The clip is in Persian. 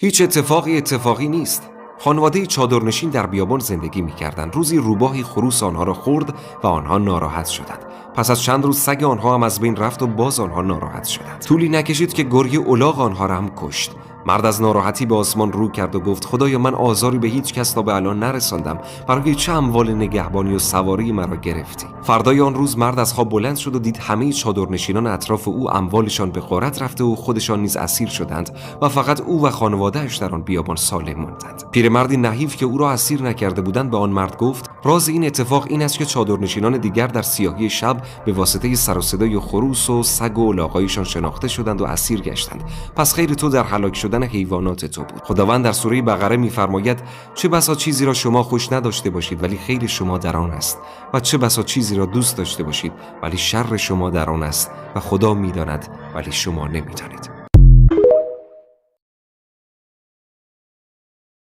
هیچ اتفاقی نیست. خانواده چادرنشین در بیابان زندگی می‌کردند. روزی روباهی خروس آنها را خورد و آنها ناراحت شدند. پس از چند روز سگ آنها هم از بین رفت و باز آنها ناراحت شدند. طولی نکشید که گرگ الاغ آنها را هم کشت. مرد از ناراحتی به آسمان رو کرد و گفت خدایا من آزاری به هیچ کس تا به الان نرساندم. برای چه اموال نگهبانی و سواری مرا گرفتی؟ فردای آن روز مرد از خواب بلند شد و دید همه چادرنشینان اطراف او اموالشان به غارت رفته و خودشان نیز اسیر شدند و فقط او و خانواده‌اش در آن بیابان سالم ماندند. پیرمردی نحیف که او را اسیر نکرده بودند به آن مرد گفت راز این اتفاق این است که چادرنشینان دیگر در سیاهی شب به واسطه سر و صدای خروس و سگ و الاغ‌هایشان شناخته شدند و اسیر گشتند. پس خیر تو در هلاک شدن حیوانات تو بود. خداوند در سوره بقره می‌فرماید چه بسا چیزی را شما خوش نداشته باشید ولی خیر شما در آن است و چه بسا چیزی را دوست داشته باشید ولی شر شما در آن است و خدا می‌داند ولی شما نمی‌دانید.